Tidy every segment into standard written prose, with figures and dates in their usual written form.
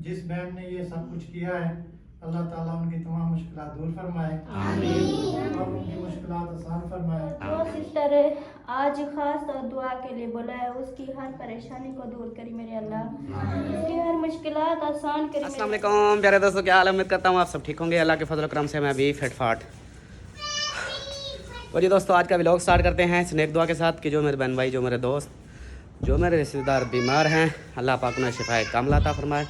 जिस बहन ने ये सब कुछ किया है, अल्लाह ताला उनकी तमाम मुश्किलात दूर फरमाए, आमीन, और उनकी मुश्किलात आसान फरमाए। जो सिस्टर आज खास दुआ के लिए बुलाया है, उसकी हर परेशानी को दूर करी मेरे अल्लाह, उसकी हर मुश्किलात आसान करी। अस्सलाम वालेकुम प्यारे दोस्तों, क्या हाल है? उम्मीद करता हूँ आप सब ठीक होंगे। अल्लाह के फजल करम से मैं भी फिट फाट। और ये दोस्तों आज का व्लॉग स्टार्ट करते हैं स्नेक दुआ के साथ कि जो मेरे बहन भाई, जो मेरे दोस्त, जो मेरे रिश्तेदार बीमार हैं, अल्लाह पाक उन्हें शिफाए कामिला अता फरमाए,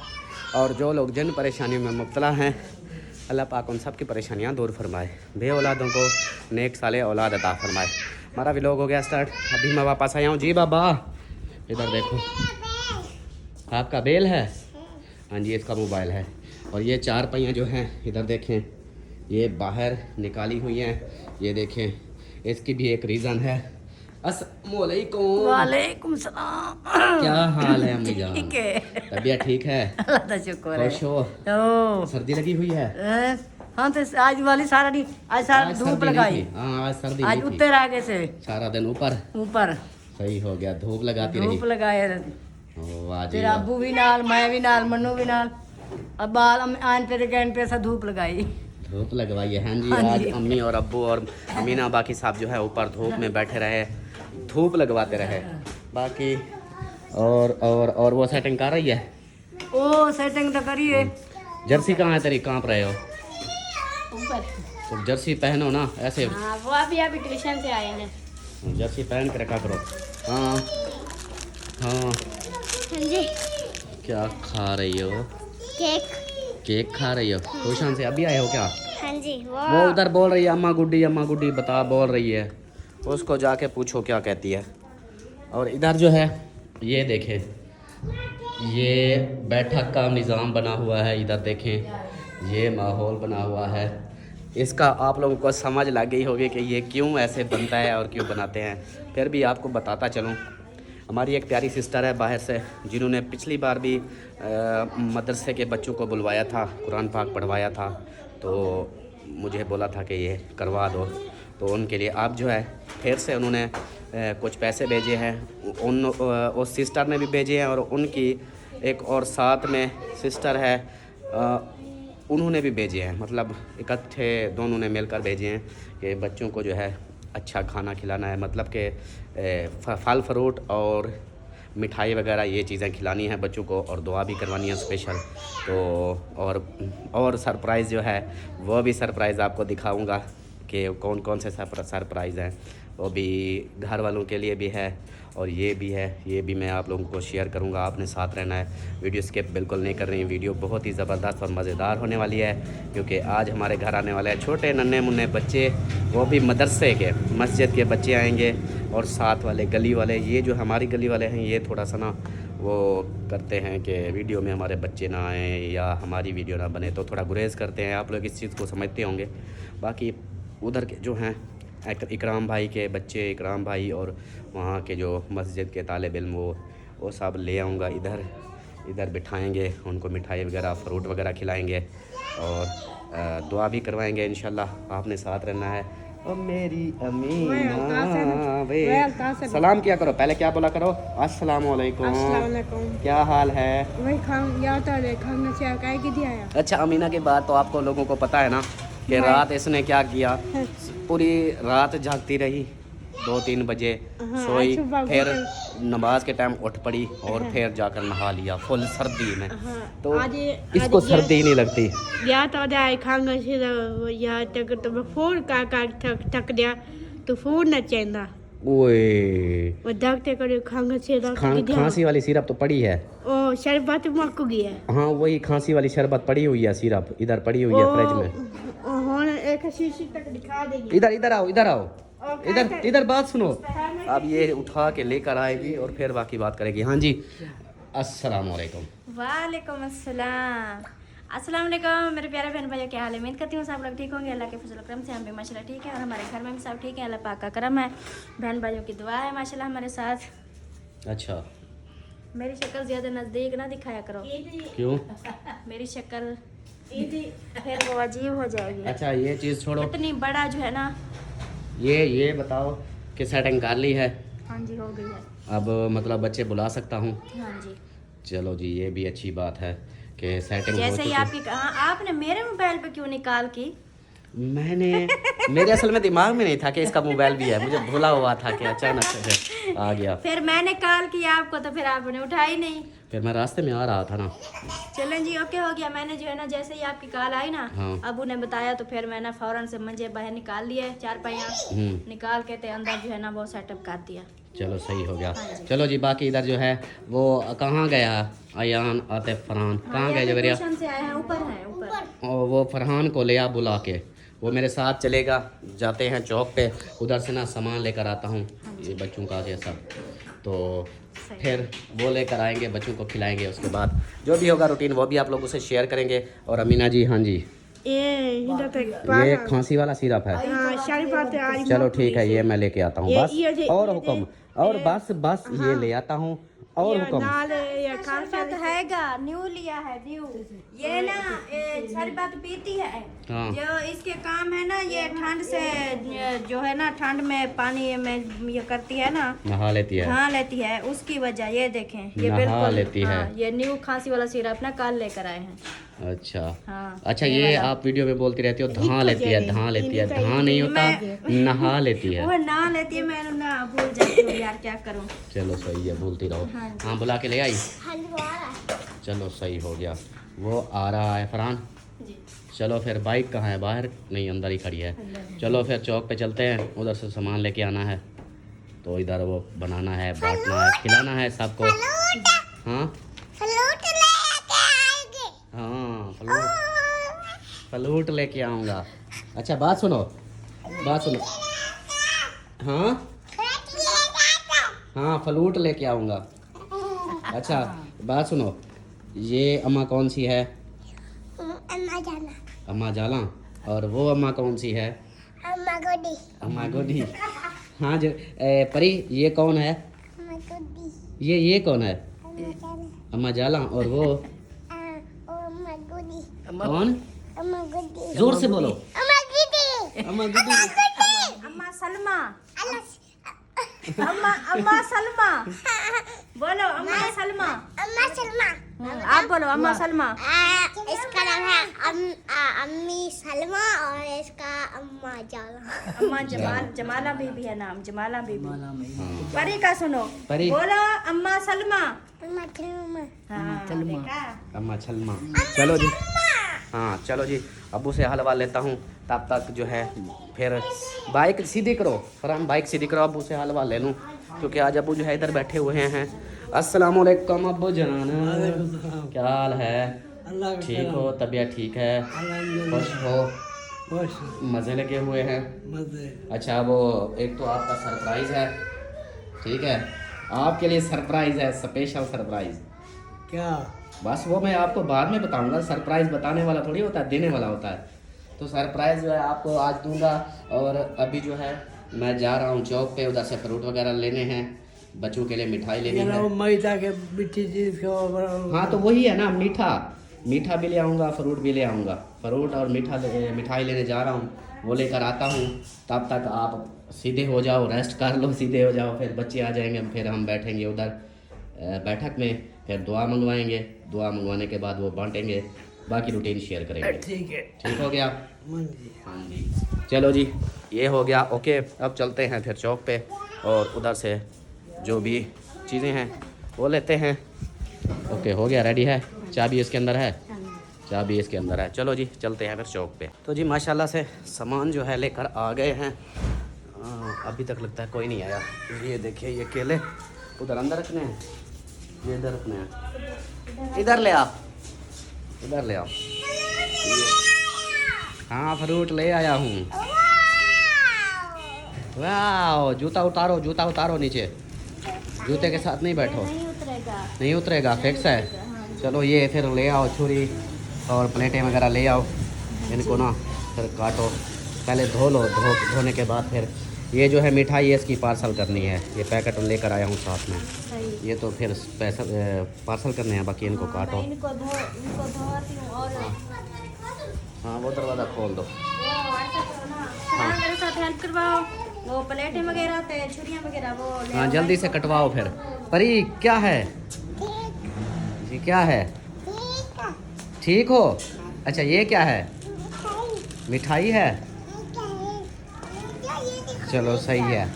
और जो लोग जिन परेशानियों में मुब्तला हैं, अल्लाह पाक उन सब की परेशानियां दूर फरमाए, बे औलादों को नेक साले औलाद अता फरमाए। हमारा व्लॉग हो गया स्टार्ट, अभी मैं वापस आया हूँ। जी बाबा इधर देखो, आपका बेल है? हाँ जी, इसका मोबाइल है। और ये चार पहियाँ जो हैं इधर देखें, ये बाहर निकाली हुई हैं, ये देखें, इसकी भी एक रीज़न है। अस्सलामुअलैकुम। वालेकुम सलाम। क्या हाल है अम्मी जान? ठीक है, तबीयत ठीक है? अल्लाह का शुक्र है। खुश हो? ओ, सर्दी लगी हुई है? हाँ तो आज वाली सारा दिन, आज सारा धूप सर्दी नहीं लगाई। थी। हाँ आज सर्दी आज नहीं थी। उत्तर आगे से सारा दिन ऊपर ऊपर सही हो गया, धूप लगाती रही। धूप लगाए। ओ, वाह जी तेरा वाह। अबू भी नाल, मैं भी नाल, मन्नू भी नाल। अब बाल आन पे गैन पे ऐसा धूप लगाई। धूप लगवाई है। हाँ जी, हाँ आज जी। अम्मी और अब्बू और अमीना बाकी साहब जो है ऊपर धूप में बैठे रहे, धूप लगवाते रहे। बाकी और वो सेटिंग कर रही है। ओ सेटिंग तो करिए। जर्सी कहाँ है तेरी? कांप रहे हो? ऊपर तो जर्सी पहनो ना ऐसे। हाँ, वो अभी ट्यूशन से आए हैं। जर्सी पहन के रखा करो। हाँ हाँ। हाँ जी, क्या खा रही हो? केक। केक खा रही हो? ट्यूशन से अभी आए हो क्या? हाँ जी, वो उधर बोल रही है अम्मा गुड्डी बता, बोल रही है, उसको जाके पूछो क्या कहती है। और इधर जो है ये देखें, ये बैठक का निज़ाम बना हुआ है। इधर देखें, ये माहौल बना हुआ है। इसका आप लोगों को समझ लग गई होगी कि ये क्यों ऐसे बनता है और क्यों बनाते हैं। फिर भी आपको बताता चलूँ, हमारी एक प्यारी सिस्टर है बाहर से, जिन्होंने पिछली बार भी मदरसे के बच्चों को बुलवाया था, कुरान पाक पढ़वाया था, तो मुझे बोला था कि ये करवा दो। तो उनके लिए आप जो है फिर से उन्होंने कुछ पैसे भेजे हैं, उस सिस्टर ने भी भेजे हैं, और उनकी एक और साथ में सिस्टर है, उन्होंने भी भेजे हैं। मतलब इकट्ठे दोनों ने मिलकर भेजे हैं कि बच्चों को जो है अच्छा खाना खिलाना है, मतलब कि फल फ्रूट और मिठाई वगैरह ये चीज़ें खिलानी है बच्चों को, और दुआ भी करवानी है स्पेशल। तो और सरप्राइज़ जो है वो भी सरप्राइज़ आपको दिखाऊंगा कि कौन कौन से सरप्राइज़ हैं, वो भी घर वालों के लिए भी है और ये भी है, ये भी मैं आप लोगों को शेयर करूंगा। आपने साथ रहना है, वीडियो स्किप बिल्कुल नहीं कर रही। वीडियो बहुत ही ज़बरदस्त और मज़ेदार होने वाली है, क्योंकि आज हमारे घर आने वाले हैं छोटे नन्हे मुन्ने बच्चे, वो भी मदरसे के, मस्जिद के बच्चे आएंगे, और साथ वाले गली वाले, ये जो हमारी गली वाले हैं, ये थोड़ा सा ना वो करते हैं कि वीडियो में हमारे बच्चे ना आएँ या हमारी वीडियो ना बने, तो थोड़ा गुरेज करते हैं। आप लोग इस चीज़ को समझते होंगे। बाकी उधर के जो हैं इकराम भाई के बच्चे, इकराम भाई और वहाँ के जो मस्जिद के तालिब इल्म, वो सब ले आऊँगा इधर बिठाएंगे, उनको मिठाई वगैरह फ्रूट वगैरह खिलाएंगे और दुआ भी करवाएंगे इंशाल्लाह। आपने साथ रहना है। और मेरी अमीना वे सलाम किया करो, पहले क्या बोला करो? अस्सलाम वालेकुम। क्या हाल है? अच्छा, अमीना के बाद तो आपको लोगों को पता है ना कि रात इसने क्या किया, पूरी रात जागती रही, 2-3 बजे सोई, फिर नमाज के टाइम उठ पड़ी और फिर जाकर नहा लिया फुल सर्दी में। तो इसको सर्दी नहीं लगती। या तो जाए खांगा से या तक तो फोन का थक दिया तो फोन न चेंदा। ओए, वो डॉक्टर करे खांगा से खांसी वाली सिरप तो पड़ी है। ओ शरबत मक गया। हाँ, वही खांसी वाली शरबत पड़ी हुई है, सिरप इधर पड़ी हुई है फ्रिज में। एक शीशी तक दिखा देंगे। इधर आओ, इधर बात सुनो। अब ये उठा के लेकर आएगी और फिर बाकी बात करेगी। हाँ जी, अस्सलाम वालेकुम। वालेकुम अस्सलाम। अस्सलाम वालेकुम मेरे प्यारे बहन भाइयों, क्या हाल है? उम्मीद करती हूँ सब लोग ठीक होंगे। अल्लाह के फजल करम से हम भी माशाल्लाह ठीक है, और हमारे घर में भी सब ठीक है। अल्लाह पाक का करम है, बहन भाइयों की दुआ है माशाल्लाह हमारे साथ। अच्छा, मेरी शक्ल ज़्यादा नज़दीक ना दिखाया करो। क्यों? मेरी शक्ल फिर वो अजीब हो जाएगी। अच्छा, ये चीज़ छोड़ो। इतनी बड़ा जो है ना, ये बताओ कि सेटिंग कर ली है? हाँ जी हो गई है। अब मतलब बच्चे बुला सकता हूँ? हाँ जी। चलो जी, ये भी अच्छी बात है कि सेटिंग हो जैसे ही चुकी। आपकी आपने मेरे मोबाइल पे क्यों निकाल की? मैंने मेरे असल में दिमाग में नहीं था कि इसका मोबाइल भी है, मुझे भूला हुआ था कि अचानक से आ गया। फिर मैंने कॉल किया आपको तो फिर आपने उठाई नहीं। फिर मैं रास्ते में आ रहा था ना। चलें जी, ओके हो गया। मैंने जो है ना जैसे ही आपकी कॉल आई ना, हाँ। अबू ने बताया तो फिर मैंने फौरन से मंजे बाहर निकाल लिए, 4 पहिया निकाल के ते अंदर जो है ना वो सेटअप कर दिया। चलो सही हो गया। हाँ जी। चलो जी, बाकी इधर जो है वो कहाँ गया अयान आतिफ फरहान, कहाँ गए जबरिया? ट्यूशन से आए हैं, ऊपर है ऊपर। और वो फरहान को ले आ बुला के, वो मेरे साथ चलेगा। जाते हैं चौक पे, उधर से ना सामान लेकर आता हूँ ये बच्चों का ये सब, तो फिर वो लेकर आएंगे, बच्चों को खिलाएंगे। उसके बाद जो भी होगा रूटीन वो भी आप लोगों से शेयर करेंगे। और अमीना जी, हाँ जी, ये खांसी वाला सिरप है। चलो ठीक है, ये मैं लेके आता हूँ। बस और हुक्म, और बस ये ले आता हूँ और हुक्म। शरबत हैगा, न्यू लिया है न्यू। ये ना शरबत पीती है। हाँ। जो इसके काम है ना, ये ठंड से जो है ना, ठंड में पानी में ये करती है ना, नहा लेती है। हाँ लेती है, उसकी वजह ये देखें, ये नहा बिल्कुल लेती है। हाँ, ये न्यू खांसी वाला सिरप ना कल लेकर आए हैं। अच्छा हाँ, अच्छा, ये आप वीडियो में बोलती रहती हो धा लेती है, धा लेती है। धा नहीं होता, नहा लेती है। वो ना लेती है, मैं ना भूल जाती हूँ यार, क्या करूँ। चलो सही है, भूलती रहो। हाँ, बुला के ले आई। चलो सही हो गया, वो आ रहा है फरहान। चलो फिर बाइक कहाँ है? बाहर नहीं, अंदर ही खड़ी है। चलो फिर चौक पे चलते हैं, उधर से सामान लेके आना है। तो इधर वो बनाना है, बांटना है, खिलाना है सबको। हाँ हाँ, फलूट लेके आऊँगा। अच्छा बात सुनो, बात सुनो। हाँ हाँ, फलूट लेके आऊँगा। अच्छा बात सुनो, ये अम्मा कौन सी है? अम्मा जाला। और वो अम्मा कौन सी है? अम्मा गोडी। हाँ जो परी, ये कौन है? ये कौन है? अम्मा जाला। और वो कौन? जोर से बोलो। अम्मा गुड्डी। अम्मा सलमा। अम्मा सलमा बोलो, अम्मा सलमा। आप बोलो अम्मा सलमा। इसका नाम है अम्मी सलमा और इसका अम्मा जाला। अम्मा जमाला बीबी है नाम, जमाला बीबी। परी का सुनो, परी। बोलो अम्मा सलमा। अम्मा सलमा। हाँ, देखा? अम्मा छलमा। चलो जी, हाँ चलो जी, अब्बू से हलवा लेता हूँ। तब तक जो है फिर बाइक सीधी करो फरहान, बाइक सीधी करो, अब्बू से हलवा ले लूँ क्योंकि आज अब्बू जो है इधर बैठे हुए हैं। अस्सलाम वालेकुम अब्बू जान, क्या हाल है? ठीक हो? तबीयत ठीक है? खुश हो? मज़े लगे हुए हैं? अच्छा, वो एक तो आपका सरप्राइज़ है, ठीक है? आपके लिए सरप्राइज़ है, स्पेशल सरप्राइज़। क्या? बस वो मैं आपको बाद में बताऊंगा। सरप्राइज़ बताने वाला थोड़ी होता है, देने वाला होता है। तो सरप्राइज़ जो है आपको आज दूंगा। और अभी जो है मैं जा रहा हूँ चौक पे, उधर से फ्रूट वगैरह लेने हैं, बच्चों के लिए मिठाई लेनी है। मैदा के मिट्टी चीज को। हाँ तो वही है ना, मीठा भी ले आऊँगा, फ्रूट भी ले आऊँगा। फ्रूट और मिठाई लेने जा रहा हूँ, वो लेकर आता हूँ। तब तक आप सीधे हो जाओ, रेस्ट कर लो, सीधे हो जाओ। फिर बच्चे आ जाएंगे, फिर हम बैठेंगे उधर बैठक में, फिर दुआ मंगवाएंगे। दुआ मंगवाने के बाद वो बांटेंगे, बाकी रूटीन शेयर करेंगे। ठीक है, ठीक हो गया? हाँ जी। चलो जी, ये हो गया ओके। अब चलते हैं फिर चौक पे और उधर से जो भी चीज़ें हैं वो लेते हैं। ओके, हो गया, रेडी है। चाबी इसके अंदर है, चाबी इसके अंदर है। चलो जी, चलते हैं फिर चौक पे। तो जी माशाल्लाह से सामान जो है लेकर आ गए हैं। अभी तक लगता है कोई नहीं आया। ये देखिए, ये केले उधर अंदर रखने हैं, ये इधर रखने हैं। इधर ले आओ, इधर ले आओ। हाँ, फ्रूट ले आया हूँ। वाह, जूता उतारो नीचे, जूते के साथ नहीं बैठो। नहीं उतरेगा, फिक्स है। चलो ये फिर ले आओ, छुरी और प्लेटें वगैरह ले आओ। इनको ना फिर काटो, पहले धो लो, धोने के बाद फिर ये जो है मिठाई, ये इसकी पार्सल करनी है। ये पैकेट लेकर आया हूँ साथ में। ये तो फिर पार्सल करने हैं, बाकी इनको काटो। इनको धोती हूँ और हाँ, वो दरवाज़ा खोल दो। मेरे साथ हेल्प करवाओ। वो प्लेटें वगैरह होते हैं, छुरियाँ वगैरह वो ले हाँ आओ जल्दी भाई से को। कटवाओ फिर। परी क्या है जी, क्या है? ठीक हो? अच्छा ये क्या है? मिठाई है? चलो सही है।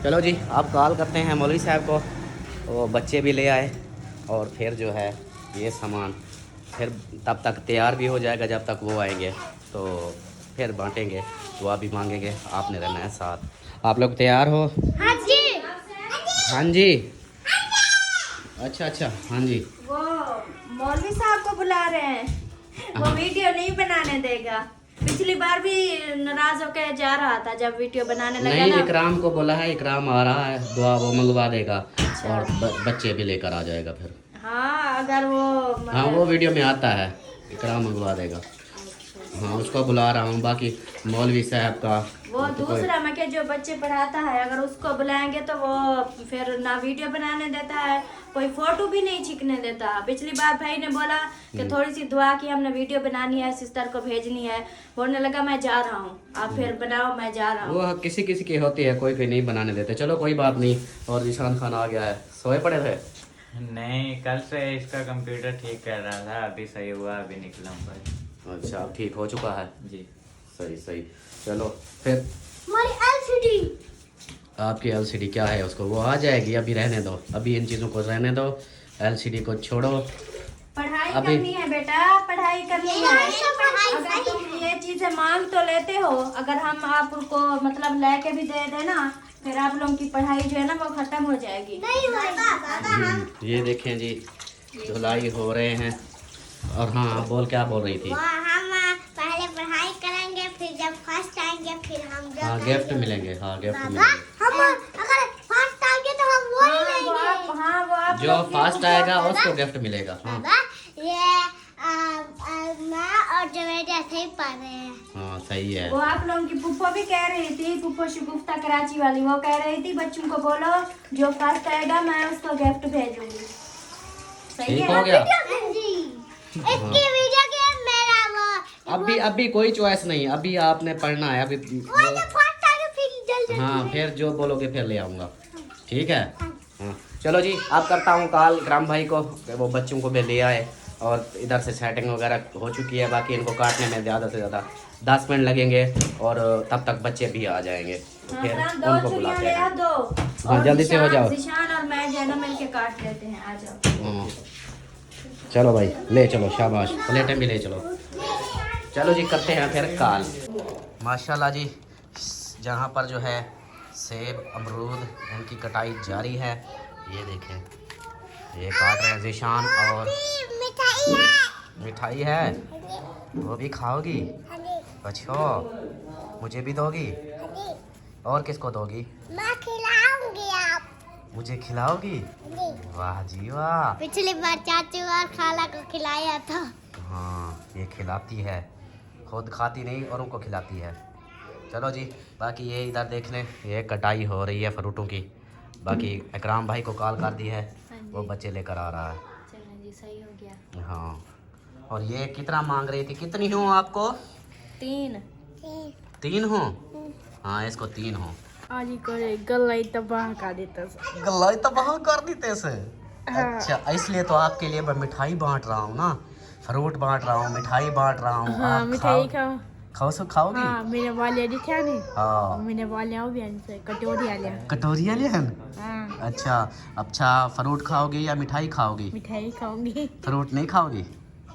चलो जी आप कॉल करते हैं मौलवी साहब को, वो बच्चे भी ले आए और फिर जो है ये सामान फिर तब तक तैयार भी हो जाएगा, जब तक वो आएंगे तो फिर बांटेंगे, दुआ भी मांगेंगे। आपने रहना है साथ। आप लोग तैयार हो? हाँ जी। हाँ जी। अच्छा अच्छा हाँ जी। वो मौलवी साहब को बुला रहे हैं, वो वीडियो नहीं बनाने देगा। पिछली बार भी नाराज होकर जा रहा था जब वीडियो बनाने लगा नहीं ना। इकराम को बोला है, इकराम आ रहा है, दुआ वो मंगवा देगा और बच्चे भी लेकर आ जाएगा फिर। हाँ अगर वो हाँ वो वीडियो में आता है, इकराम मंगवा देगा। हाँ उसको बुला रहा हूँ। बाकी मौलवी साहब का वो दूसरा मैं क्या जो बच्चे पढ़ाता है, अगर उसको बुलाएंगे तो वो फिर ना वीडियो बनाने देता है, कोई फोटो भी नहीं खींचने देता। पिछली बार भाई ने बोला कि थोड़ी सी दुआ की, हमने वीडियो बनानी है, सिस्टर को भेजनी है, बोलने लगा मैं जा रहा हूँ, आप फिर बनाओ, मैं जा रहा हूँ। वो किसी किसी की होती है, कोई कोई नहीं बनाने देते। चलो कोई बात नहीं। और निशान खान आ गया है, सोए पड़े थे? नहीं, कल से इसका कंप्यूटर ठीक कर रहा था, अभी सही हुआ, अभी निकला हूँ भाई। अच्छा अब ठीक हो चुका है जी सही सही। चलो फिर हमारी एलसीडी। आपकी एलसीडी क्या है, उसको वो आ जाएगी, अभी रहने दो, अभी इन चीज़ों को रहने दो, एलसीडी को छोड़ो। पढ़ाई अभी- करनी है बेटा, पढ़ाई करनी है। अगर तुम ये चीजें मांग तो लेते हो, अगर हम आपको मतलब लेके भी दे देना, फिर आप लोगों की पढ़ाई जो है ना वो खत्म हो जाएगी। ये देखें जी धुलाई हो रहे हैं। और हाँ बोल, क्या बोल रही थी? हम पहले पढ़ाई करेंगे, फिर जब फर्स्ट आएंगे फिर हम हाँ गिफ्ट मिलेंगे, हाँ गिफ्ट हम मिलेंगे। अगर फर्स्ट आएंगे तो हम वो ही हाँ, वो लेंगे। आप हाँ वो आप जो लोग फास्ट आएगा उसको गिफ्ट मिलेगा। हाँ बाबा ये मैं और जवेद ऐसे ही पढ़ रहे हैं। हाँ सही है। वो आप लोगों की पुप्पो भी कह रही थी, पुप्पो शिगुफ्ता कराची वाली, वो कह रही थी बच्चों को बोलो जो फर्स्ट आएगा मैं उसको गिफ्ट भेजूंगी। सही ठीक है हो गया। हाँ जी। इसकी वीडियो गेम मेरा वो अभी कोई चॉइस नहीं, अभी आपने पढ़ना है अभी। वो जब फर्स्ट आएगा फिर जल्दी। हाँ फिर जो बोलोगे फिर ले आऊँगा, ठीक है। हाँ चलो जी आप करता हूँ कॉल राम भाई को, वो बच्चों को भी ले आए और इधर से सेटिंग वगैरह हो चुकी है। बाकी इनको काटने में ज़्यादा से ज़्यादा 10 मिनट लगेंगे और तब तक बच्चे भी आ जाएंगे, तो फिर दो उनको चुनिया बुलाते ले आ हैं। दो। हाँ, और जल्दी से हो जाओ। जिशान और मैं जो है ना मिलके काट लेते हैं, आ जाओ। हाँ। चलो भाई ले चलो, शाबाश, प्लेटें भी ले चलो। चलो जी करते हैं फिर कॉल। माशाल्लाह जी जहाँ पर जो है सेब अमरूद इनकी कटाई जारी है। ये देखें ये काट रहे हैं जिशान। और मिठाई है। मिठाई है, वो भी खाओगी? अच्छा मुझे भी दोगी? और किसको दोगी? मैं खिलाऊंगी आप। मुझे खिलाओगी? वाह जी वाह। पिछली बार चाचू और खाला को खिलाया था। हाँ ये खिलाती है, खुद खाती नहीं औरों को खिलाती है। चलो जी बाकी ये इधर देख लें, ये कटाई हो रही है फ्रूटों की। बाकी इकराम भाई को कॉल कर दी है, वो बच्चे लेकर आ रहा है। चलो जी सही हो गया। हाँ और ये कितना मांग रही थी, कितनी हो आपको? 3 3 हो? हाँ इसको 3 हो। आज करे गलाई तबाह कर देता से। गलाई तो बहुत कर देते से। अच्छा इसलिए तो आपके लिए मैं मिठाई बांट रहा हूँ ना, फ्रूट बांट रहा हूँ, मिठाई बांट रहा हूँ। हाँ आप मिठाई खाओ, खाओ। खाओ सो खाओगी? हाँ मेरे वाले दिखा नहीं। हाँ मेरे वाले आओ भी से कटोरी आ लिया। कटोरिया लिहन। हाँ अच्छा अच्छा फ्रूट खाओगी या मिठाई खाओगी? मिठाई खाऊंगी। फ्रूट नहीं खाओगी?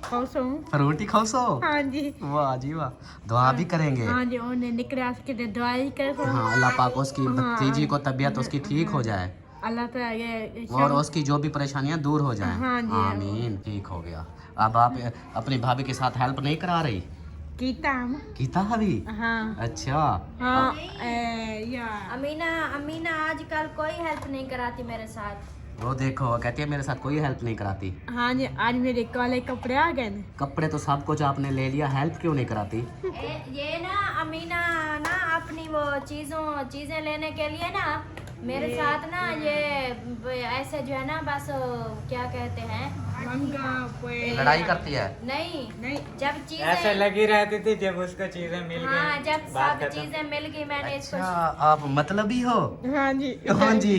खाओ सो। फ्रूट ही खाओ सो। हाँ जी। वाह जी वाह, दुआ भी करेंगे। हाँ जी उन्हें निकला के दवाई कर सो। हाँ अल्लाह पाक उसकी हाँ, भतीजी को तबीयत उसकी ठीक हो जाए अल्लाह तो ये और उसकी जो भी परेशानियां दूर हो जाएं। हाँ जी। आमीन। ठीक हो गया। अब आप अपनी भाभी के साथ हेल्प नहीं करा रही? कीता हम। कीता भाभी? हाँ अच्छा हाँ या अमीना आजकल कोई हेल्प नहीं कराती मेरे साथ। वो देखो वो कहती है मेरे साथ कोई हेल्प नहीं कराती। हाँ जी आज मेरे काले कपड़े आ गए न। कपड़े तो सब कुछ आपने ले लिया, हेल्प क्यों नहीं कराती? ये ना अमीना ना अपनी वो चीजें लेने के लिए ना मेरे साथ ना ये ऐसे जो है ना बस क्या कहते हैं मंगा पे लड़ाई करती है। नहीं नहीं जब ऐसे चीजें लगी रहती थी, जब उसको चीजें मिल गई हाँ जब बात सब खत्म। चीजें मिल गई मैंने अच्छा इसको आप मतलबी हो? हाँ जी हाँ जी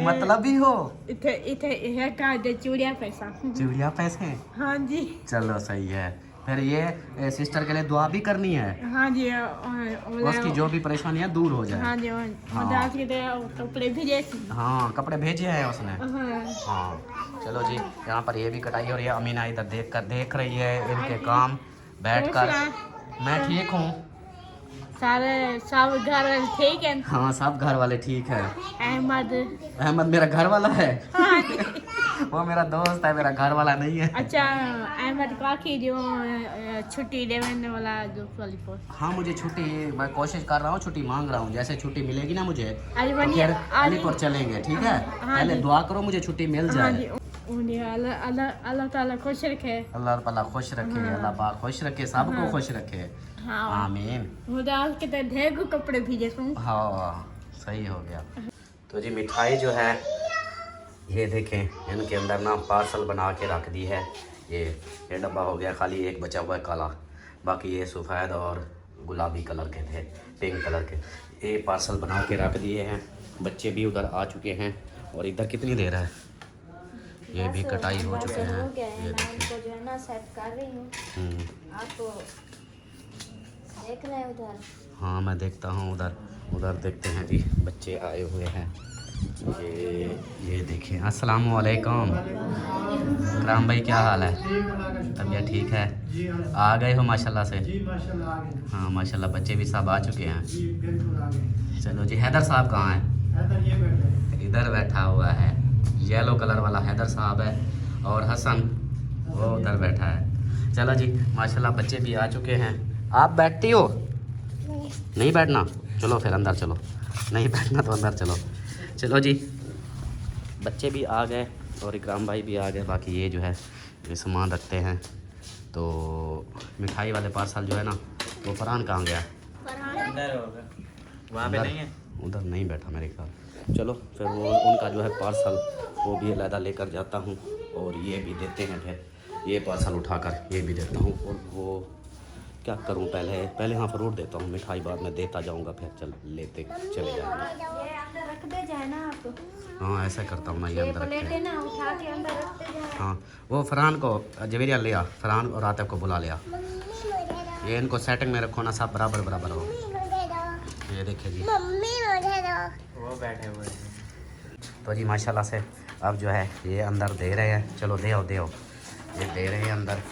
मतलबी हो। इथे इथे है का दे चूड़िया पैसा चूड़िया पैसे। हाँ जी चलो सही है। फिर ये सिस्टर के लिए दुआ भी करनी है, हाँ जी उसकी जो भी परेशानी है दूर हो जाए। हाँ जी मद्रास के कपड़े भेजे हाँ कपड़े भेजे हैं उसने। हाँ हाँ चलो जी, यहाँ पर ये भी कटाई हो रही है। अमीना इधर देख रही है इनके काम बैठकर। मैं ठीक हूँ। सारे सब घर ठीक है। हाँ सब घर वाले ठीक है। अहमद मेरा घर वाला है। हाँ जी। वो मेरा दोस्त है, मेरा घर वाला नहीं है। अच्छा अहमद काकी जो छुट्टी देने वाला जो वाली पोस्ट हाँ मुझे छुट्टी, मैं कोशिश कर रहा हूँ, छुट्टी मांग रहा हूँ। जैसे छुट्टी मिलेगी ना मुझे आज तो बनिए फिर अलीपुर चलेंगे, ठीक है? पहले दुआ करो मुझे छुट्टी मिल हाँ जी जाए। उन्हें अल्लाह ताला खुश रखे। अल्लाह ताला खुश रखे, अल्लाह पाक खुश रखे, सबको खुश रखे। हाँ आमीन। मद्रास के तो ढेर कपड़े भेजे तुम। हाँ सही हो गया। तो जी मिठाई जो है ये देखें, इनके अंदर ना पार्सल बना के रख दी है। ये डब्बा हो गया खाली, एक बचा हुआ है काला, बाकी ये सफ़ेद और गुलाबी कलर के थे, पिंक कलर के। ये पार्सल बना के रख दिए हैं। बच्चे भी उधर आ चुके हैं। और इधर कितनी देर है, ये भी कटाई हो चुके हैं। ये देखें जो है ना सेट कर रही हूँ आपको देख रहे हैं उधर। हाँ मैं देखता हूँ उधर देखते हैं जी, बच्चे आए हुए हैं। ये देखें। अस्सलाम वालेकुम राम भाई, क्या हाल है? तबीयत ठीक है? जी आ गए हो माशाल्लाह से? जी माशाल्लाह आ गए। हाँ माशाल्लाह, बच्चे भी सब आ चुके हैं। जी बिल्कुल आ गए। चलो जी, हैदर साहब कहाँ हैं? हैदर ये बैठे। इधर बैठा हुआ है, येलो कलर वाला हैदर साहब है। और हसन वो उधर बैठा है। चलो जी माशाल्लाह, बच्चे भी आ चुके हैं। आप बैठती हो? नहीं बैठना? चलो फिर अंदर चलो। नहीं बैठना तो अंदर चलो। चलो जी, बच्चे भी आ गए और इकराम भाई भी आ गए। बाकी ये जो है ये सामान रखते हैं। तो मिठाई वाले पार्सल जो है ना, वो फरहान कहाँ गया? अंदर होगा, वहाँ पे अंदर? नहीं है। उधर नहीं बैठा मेरे ख्याल। चलो फिर वो उनका जो है पार्सल वो भी अलहदा लेकर जाता हूँ। और ये भी देते हैं, फिर ये पार्सल उठाकर ये भी देता हूँ। और वो क्या करूँ, पहले हाँ फ्रूट देता हूँ, मिठाई बाद में देता जाऊँगा, फिर लेते चले जाएंगे। ये अंदर रख दे जाए ना आप, हाँ ऐसा करता हूँ मैं, ये अंदर रखते प्लेटें हैं। ना उठा के अंदर रखते जाए। हाँ वो फरहान को जवेरिया लिया, फरहान और आतिफ को बुला लिया। ये इनको सेटिंग में रखो ना, सब बराबर हो। ये देखिए जी, मम्मी मुझे दो। वो बैठे हुए हैं। तो जी माशाल्लाह से अब जो है ये अंदर दे रहे हैं। चलो दे आओ, ये दे रहे हैं अंदर।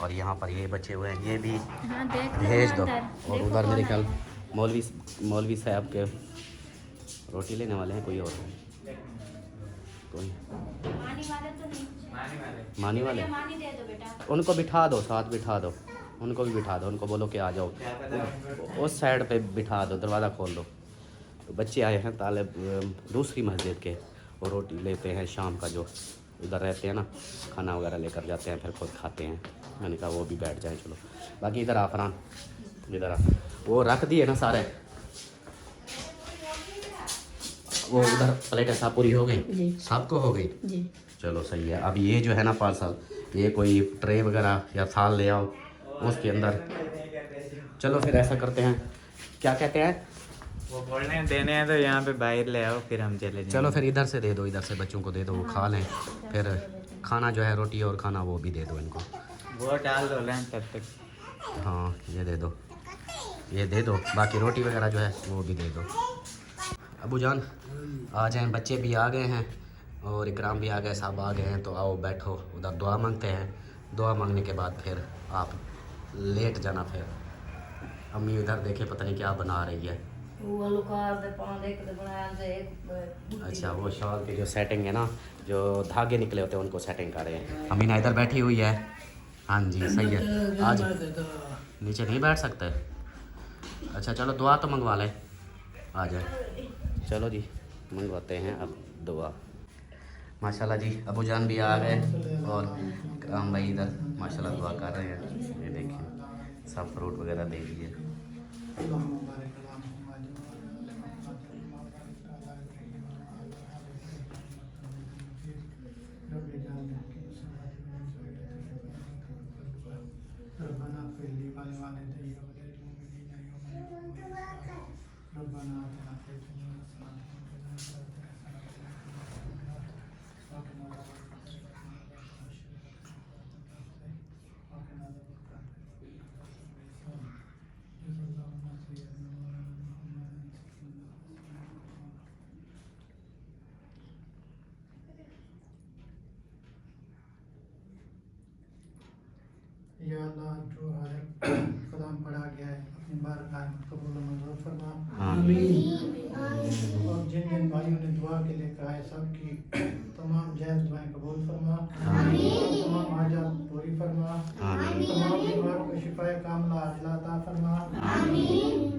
और यहाँ पर ये बचे हुए हैं, ये भी हाँ देख लो भेज दो। अंदर। और देखो उधर मेरे कौन ख्याल है। मौलवी साहब के रोटी लेने वाले हैं, कोई और कोई मानी वाले तो नहीं, मानी वाले। मानी दे दो बेटा। उनको बिठा दो, साथ बिठा दो, उनको भी बिठा दो। उनको बोलो कि आ जाओ, उस साइड पे बिठा दो, दरवाज़ा खोल दो। तो बच्चे आए हैं तालिब दूसरी मस्जिद के, वो रोटी लेते हैं शाम का, जो उधर रहते हैं ना, खाना वगैरह लेकर जाते हैं, फिर खुद खाते हैं। मैंने कहा वो भी बैठ जाएं। चलो बाकी इधर आ फरहान, इधर आ। वो रख दिए ना सारे, वो उधर प्लेटें सब पूरी हो गई? सबको हो गई जी। चलो सही है। अब ये जो है ना पार्सल, ये कोई ट्रे वगैरह या थाल ले आओ उसके अंदर। चलो फिर ऐसा करते हैं, क्या कहते हैं, वो बोलने देने हैं तो यहाँ पे बाहर ले आओ, फिर हम चले जाएंगे। चलो फिर इधर से दे दो, इधर से बच्चों को दे दो, वो खा लें। फिर खाना जो है रोटी और खाना वो भी दे दो इनको। वो डाल दो लें तब तक। हाँ ये दे दो, बाकी रोटी वगैरह जो है वो भी दे दो। अबू जान आ जाएं, बच्चे भी आ गए हैं और इकराम भी आ गए, सब आ गए हैं। तो आओ बैठो, उधर दुआ मांगते हैं। दुआ मांगने के बाद फिर आप लेट जाना। फिर अम्मी उधर देखे पता नहीं क्या बना रही है। अच्छा वो शॉल की जो सेटिंग है ना, जो धागे निकले होते हैं उनको सेटिंग कर रहे हैं। अमीना इधर बैठी हुई है। हाँ जी सही है। आज नीचे नहीं बैठ सकते? अच्छा चलो दुआ तो मंगवा ले, आ जाए। चलो जी मंगवाते हैं अब दुआ। माशाल्लाह जी अबू जान भी आ गए और राम भाई इधर माशाल्लाह दुआ कर रहे हैं। ये देखिए सब फ्रूट वगैरह दे दिए। कायम कबूल मंजूर फरमा। आमीन। और जिन जिन भाइयों ने दुआ के लिए कहा है सबकी तमाम जायज़ दुआएं कबूल फरमा। तमाम हाजात पूरी फरमा। तमाम बीमारों को शिफाए कामला अजला अता फरमा।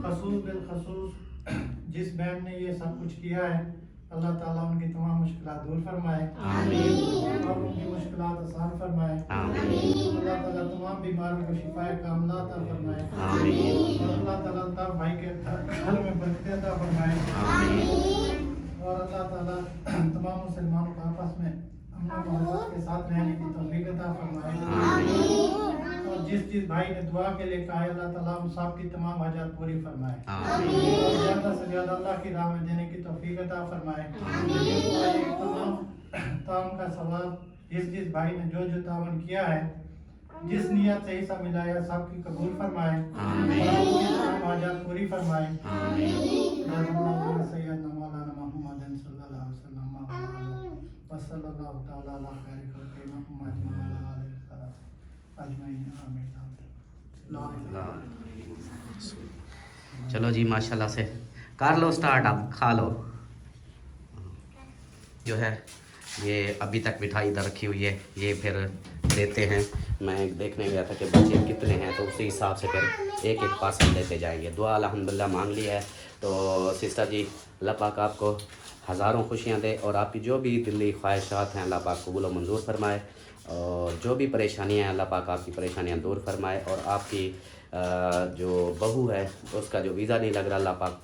खसूस बिल खसूस जिस बहन ने ये सब कुछ किया है अल्लाह ताला उनकी तमाम मुश्किलात दूर फरमाए और उनकी मुश्किलात आसान फरमाए। अल्लाह ताला तमाम बीमारों को शिफाए कामला अता फरमाए और अल्लाह ताला तब भाई के घर में बरकत अता फरमाए और अल्लाह ताला तमाम मुसलमानों को आपस में अमन मोहब्बत के साथ रहने की तौफीक अता फरमाए। और जिस भाई ने दुआ के लिए कहा है अल्लाह ताला हम सब की तमाम हाजात पूरी फरमाए और ज़्यादा से ज़्यादा अल्लाह की राह में देने की तौफीक अता फरमाए। तमाम ताम का सवाब जिस भाई ने जो तावन किया है जिस नियत से हिस्सा मिलाया सबकी कबूल फरमाए तमाम हाजात पूरी फरमाए। सैयदना मौलाना मुहम्मद सल्लल्लाहु अलैहि वसल्लम वसल्लल्लाहु तआला अला खैरि खल्क़ि मुहम्मद व अला आलिहि अजमईन आमीन। चलो जी माशाल्लाह से कर लो स्टार्ट, आप खा लो। जो है ये अभी तक मिठाई इधर रखी हुई है, ये फिर देते हैं। मैं देखने गया था कि बच्चे कितने हैं तो उसी हिसाब से फिर एक एक पार्सल लेते जाएंगे। दुआ अल्हम्दुलिल्लाह मांग लिया है तो सिस्टर जी अल्लाह पाक आपको हज़ारों खुशियाँ दे और आपकी जो भी दिली ख्वाहिशात हैं अल्लाह पाक कबूल और मंजूर फरमाए और जो भी परेशानियाँ हैं अल्लाह पाक आपकी परेशानियाँ दूर फरमाए और आपकी जो बहू है उसका जो वीज़ा नहीं लग रहा अल्लाह पाक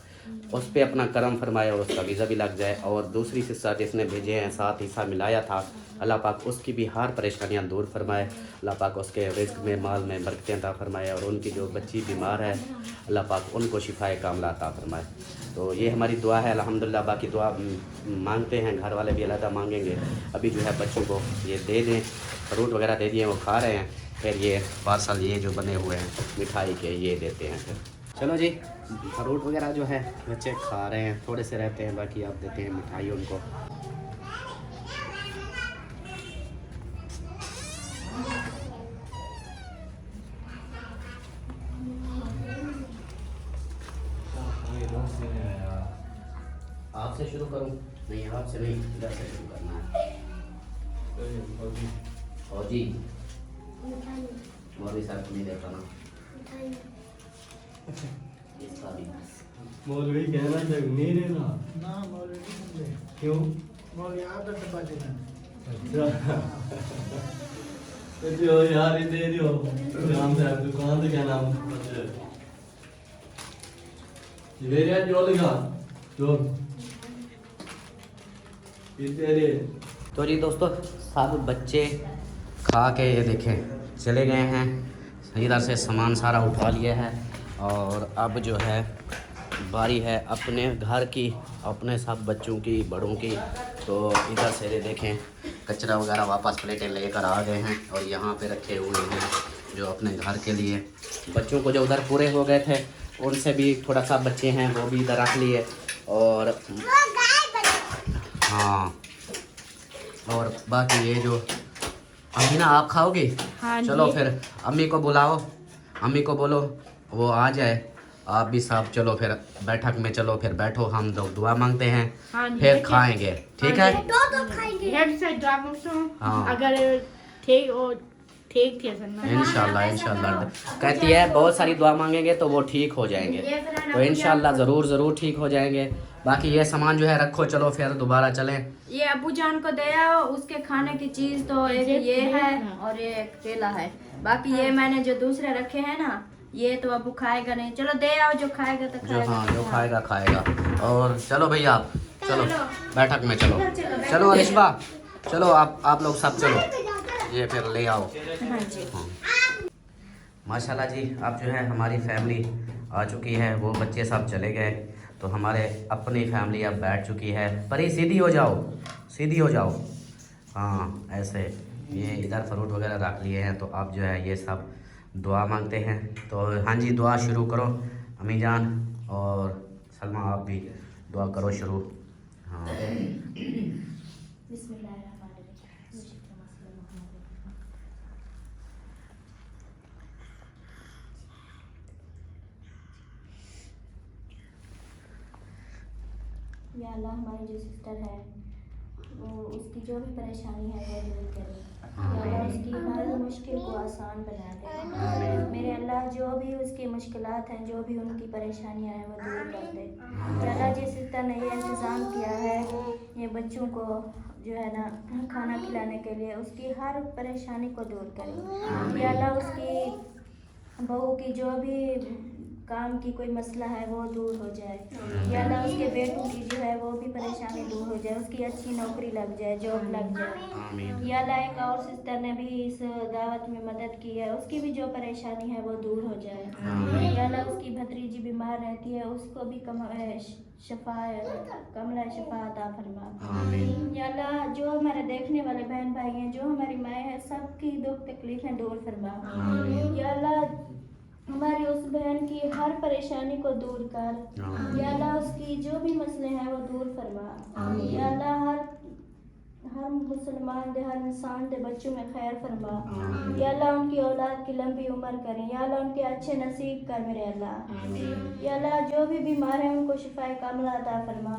उस पर अपना करम फरमाए और उसका वीज़ा भी लग जाए। और दूसरी सिस्टर जिसने भेजे हैं साथ हिस्सा मिलाया था अल्लाह पाक उसकी भी हर परेशानियाँ दूर फरमाए। अल्लाह पाक उसके रिज़्क़ में माल में बरकतें अता फरमाए और उनकी जो बच्ची बीमार है अल्लाह पाक उनको शिफाए कामला अता फरमाए। तो ये हमारी दुआ है अल्हम्दुलिल्लाह। बाकी दुआ मांगते हैं, घर वाले भी अलग मांगेंगे। अभी जो है बच्चों को ये दे दें, फ्रूट वगैरह दे दिए, वो खा रहे हैं। फिर ये पार्सल ये जो बने हुए हैं मिठाई के ये देते हैं फिर। चलो जी फ्रूट वगैरह जो है बच्चे खा रहे हैं, थोड़े से रहते हैं, बाकी आप देते हैं मिठाई उनको। आपसे शुरू करूं? नहीं आपसे नहीं, इधर से शुरू करना है। और जी मौलवी साहब को नहीं देखा ना इसका भी मौलवी कहना चाहिए नहीं रहना ना मौलवी नहीं ले क्यों? मौलवी आदत डब्बा देना। अच्छा तो जो यार ये दे दियो नाम से आप दुकान से क्या नाम ये यार जो लगा जो ये तेरे। तो जी दोस्तों सब बच्चे खा के ये देखें चले गए हैं, इधर से सामान सारा उठा लिया है और अब जो है बारी है अपने घर की, अपने सब बच्चों की, बड़ों की। तो इधर से ये देखें कचरा वगैरह वापस प्लेटें लेकर आ गए हैं और यहाँ पे रखे हुए हैं जो अपने घर के लिए। बच्चों को जो उधर पूरे हो गए थे उनसे भी थोड़ा सा बच्चे हैं वो भी इधर रख लिए। और हाँ और बाकी ये जो अमीना आप खाओगे? हाँ चलो जी। फिर अम्मी को बुलाओ, अम्मी को बोलो वो आ जाए। आप भी साहब चलो फिर बैठक में चलो, फिर बैठो, हम लोग दुआ मांगते हैं हाँ जी। फिर खाएंगे, ठीक है? हेड से ड्राम हाँ। अगर ठीक हो ठीक थे सर इंशाल्लाह इंशाल्लाह कहती है बहुत सारी दुआ मांगेंगे तो वो ठीक हो जाएंगे, तो इंशाल्लाह ज़रूर ठीक हो जाएंगे। बाकी ये सामान जो है रखो, चलो फिर दोबारा चलें। ये अबू जान को दे आओ, उसके खाने की चीज तो एक ये है और ये एक केला है। बाकी ये मैंने जो दूसरे रखे हैं ना ये तो अबू खाएगा नहीं। चलो दे आओ, जो खाएगा तो जो खाएगा। हाँ जो खाएगा खाएगा। और चलो भैया आप चलो बैठक में चलो, चलो अरिशबा चलो आप लोग सब चलो, ये फिर ले आओ। हाँ जी। हाँ। माशाल्लाह जी अब जो है हमारी फैमिली आ चुकी है, वो बच्चे सब चले गए तो हमारे अपनी फैमिली अब बैठ चुकी है। परी सीधी हो जाओ, सीधी हो जाओ। हाँ ऐसे ये इधर फ्रूट वगैरह रख लिए हैं तो अब जो है ये सब दुआ मांगते हैं। तो हाँ जी दुआ शुरू करो अम्मी जान और सलमा आप भी दुआ करो शुरू। हाँ अल्लाह हमारी जो सिस्टर है वो उसकी जो भी परेशानी है वो दूर करे। या अल्लाह उसकी हर मुश्किल को आसान बना दे। मेरे अल्लाह जो भी उसकी मुश्किलात हैं, जो भी उनकी परेशानियां हैं वो दूर कर दे। या अल्लाह जिस सिस्टर ने ये इंतज़ाम किया है ये बच्चों को जो है ना खाना खिलाने के लिए, उसकी हर परेशानी को दूर करे। या अल्लाह उसकी बहू की जो भी काम की कोई मसला है वो दूर हो जाए। या अल्लाह उसके बेटों की जो है वो भी परेशानी दूर हो जाए, उसकी अच्छी नौकरी लग जाए, जॉब लग जाए। या अल्लाह एक और सिस्टर ने भी इस दावत में मदद की है, उसकी भी जो परेशानी है वो दूर हो जाए। या अल्लाह उसकी भतीजी बीमार रहती है, उसको भी कमला शफा अता फरमा। या अल्लाह जो हमारे देखने वाले बहन भाई हैं, जो हमारी माएँ हैं, सबकी दुख तकलीफें दूर फरमा। या अल्लाह हमारी उस बहन की हर परेशानी को दूर कर। या अल्लाह उसकी जो भी मसले हैं वो दूर फरमा। या अल्लाह हर मुसलमान दे, हर इंसान दे बच्चों में खैर फरमा। या अल्लाह उनकी औलाद की लंबी उम्र करें। या अल्लाह उनके अच्छे नसीब कर मेरे अल्लाह। या अल्लाह जो भी बीमार है उनको शिफाए कामिला अता फरमा।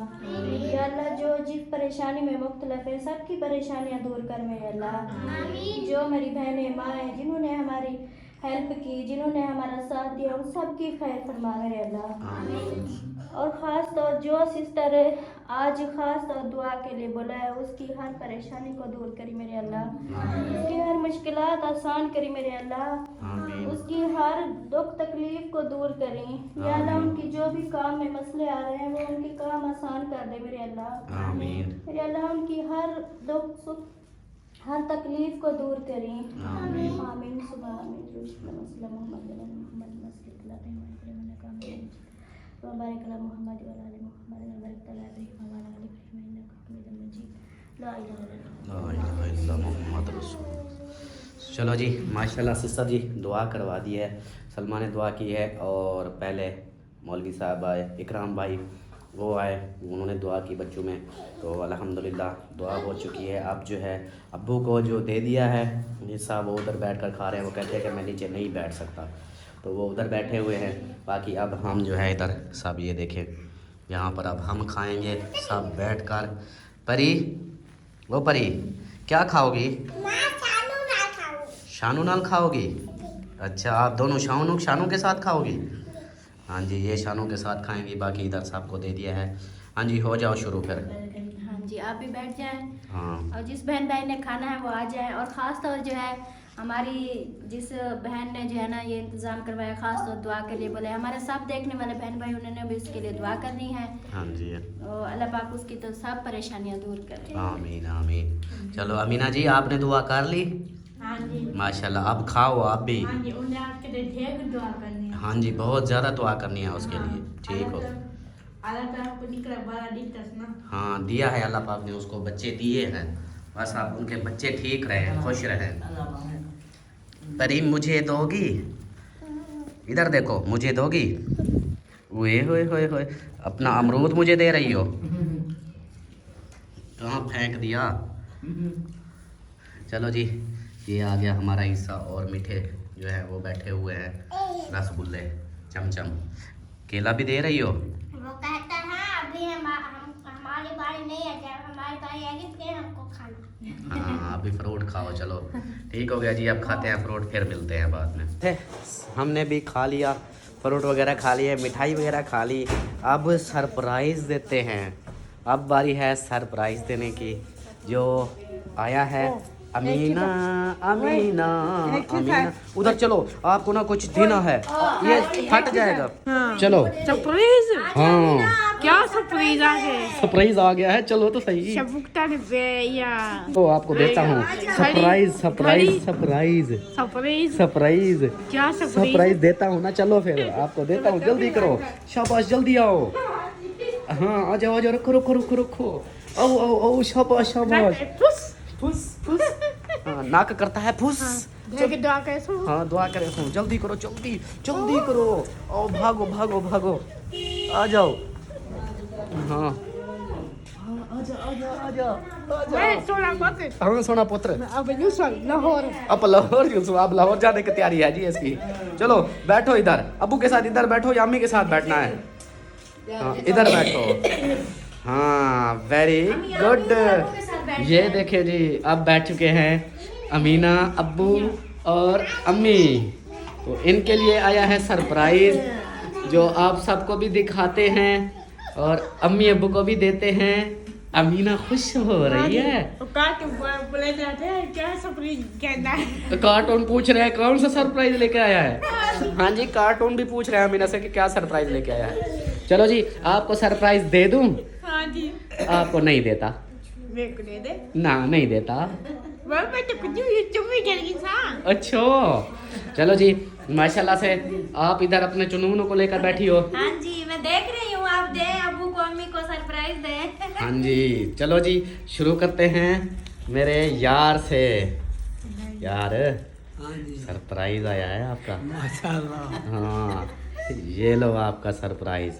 या अल्लाह जो जिस परेशानी में मुख्तलिफ है सबकी परेशानियाँ दूर कर मेरे अल्लाह। जो मेरी बहनें माँ हैं जिन्होंने हमारी हेल्प की, जिन्होंने हमारा साथ दिया, उन सब की खैर फरमा मेरे अल्लाह। और ख़ास तौर जो सिस्टर आज ख़ास तौर दुआ के लिए बोला है उसकी हर परेशानी को दूर करी मेरे अल्लाह। उसकी हर मुश्किलात आसान करी मेरे अल्लाह। उसकी हर दुख तकलीफ को दूर करें। या अल्लाह उनकी जो भी काम में मसले आ रहे हैं वो उनके काम आसान कर दे मेरे अल्लाह। मेरे अल्लाह उनकी हर दुख सुख हर तकलीफ को दूर करें। आमीन सुबह आमीन मुस्लिम मोहम्मद मोहम्मद मस्जिद ला रहमान काम व बारिक अला मोहम्मद व अली मोहम्मद व बारिक अला इब्राहीम व अला आलि इब्राहीम इन्नका हमीदुम मजीद। ला इलाहा इल्लल्लाह मोहम्मद रसूल। चलो जी माशाल्लाह सिस्टर जी दुआ करवा दी है, सलमा ने दुआ की है और पहले मौलवी साहब आए, इकराम भाई वो आए, उन्होंने दुआ की बच्चों में, तो अल्हम्दुलिल्लाह दुआ हो चुकी है। अब जो है अब्बू को जो दे दिया है हिस्सा वो उधर बैठ कर खा रहे हैं। वो कहते हैं कि मैं नीचे नहीं बैठ सकता, तो वो उधर बैठे हुए हैं। बाकी अब हम जो है इधर सब ये देखें यहाँ पर अब हम खाएंगे सब बैठ कर। परी वो परी क्या खाओगी? शानू नाल खाओगी? अच्छा आप दोनों शानू के साथ खाओगी? हाँ जी ये शानू के साथ खाएंगी, बाकी इधर सबको दे दिया है। हाँ जी हो जाओ शुरू फिर। हाँ जी आप भी बैठ जाएं। हाँ और जिस बहन भाई ने खाना है वो आ जाए। और ख़ास तौर जो है हमारी जिस बहन ने जो है ना ये इंतज़ाम करवाया, ख़ास तौर दुआ के लिए बोले, हमारे सब देखने वाले बहन भाई उन्होंने भी उसके लिए दुआ करनी है। हाँ जी और अल्लाह पाक उसकी तो सब परेशानियाँ दूर करे। आमीन आमीन। चलो अमीना जी आपने दुआ कर ली? हाँ जी माशाल्लाह अब खाओ आप भी। हाँ जी उन्हें आपके लिए ढेर दुआ करनी है। हाँ जी बहुत ज़्यादा दुआ करनी है उसके लिए। ठीक हो? अल्लाह ताला को निकला बड़ा दिन ना। हाँ दिया है अल्लाह पाक ने उसको, बच्चे दिए हैं, बस आप उनके बच्चे ठीक रहे, खुश रहे। परी मुझे दोगी? इधर देखो मुझे दोगी? ओए होए होए होए अपना अमरूद मुझे दे रही हो? कहाँ फेंक दिया? चलो जी ये आ गया हमारा हिस्सा। और मीठे जो है वो बैठे हुए हैं, रसगुल्ले चमचम। केला भी दे रही हो? वो कहता है अभी हमारी बारी नहीं है, जब हमारी बारी आएगी फिर हमको खाना। हाँ अभी फ्रूट खाओ। चलो ठीक हो गया जी, अब खाते हैं फ्रूट, फिर मिलते हैं बाद में। हमने भी खा लिया, फ्रूट वगैरह खा लिए, मिठाई वगैरह खा ली। अब सरप्राइज़ देते हैं। अब बारी है सरप्राइज़ देने की। जो आया है अमीना अमीना अमीना, उधर चलो आपको ना कुछ देना है, ये फट जाएगा। चलो सरप्राइज? हाँ क्या सरप्राइज आ गए? सरप्राइज आ गया है, चलो तो सही। शबुकता ने बेया तो आपको देता हूँ surprise surprise surprise surprise surprise क्या सरप्राइज? सरप्राइज देता हूँ ना, चलो फिर आपको देता हूँ, जल्दी करो, शाबाश जल्दी आओ। हाँ आ जाओ रुको रुको रुको रुको, आओ आओ आओ शाबाश शाबाश। फुस फुस फुस हाँ, नाक करता है फुस। देख दुआ कैसे? हाँ दुआ करे हूँ, जल्दी करो जल्दी जल्दी करो, आओ भागो भागो भागो आ जाओ। हाँ आजा आजा आजा मैं सोना पत्र हाँ सोना पुत्र अब यूसुफ लाहौर अब लाहौर यूसुफ, अब लाहौर जाने की तैयारी है जी इसकी। चलो बैठो इधर, अबू के साथ इधर बैठो या अम्मी के साथ बैठना है? हाँ इधर बैठो। हाँ वेरी गुड। के साथ बैठ ये गए। देखिए जी, अब बैठ चुके हैं अमीना, अब्बू और अम्मी। तो इनके लिए आया है सरप्राइज, जो आप सबको भी दिखाते हैं और अम्मी अब्बू को भी देते हैं। अमीना खुश हो रही है। बोले जाते हैं क्या सरप्राइज कहना है। कार्टून पूछ रहे हैं कौन सा सरप्राइज लेके आया है। हाँ जी, कार्टून भी पूछ रहे हैं अमीना से कि क्या सरप्राइज लेके आया है। चलो जी, आपको सरप्राइज दे दूं? हाँ जी, आपको नहीं देता। मेरे को दे दे। ना, नहीं देता। मैं तो कुछ ये चुम्मी करेगी सा। अच्छा, चलो जी, माशाल्लाह से आप इधर अपने चुनमुनों को लेकर बैठी हो। हाँ जी, मैं देख रही हूँ, आप दे अब्बू को अम्मी को सरप्राइज दे। हाँ जी, चलो जी शुरू करते हैं मेरे यार से। यार, सरप्राइज आया है आपका। माशाल्लाह। हाँ, ये लो आपका सरप्राइज।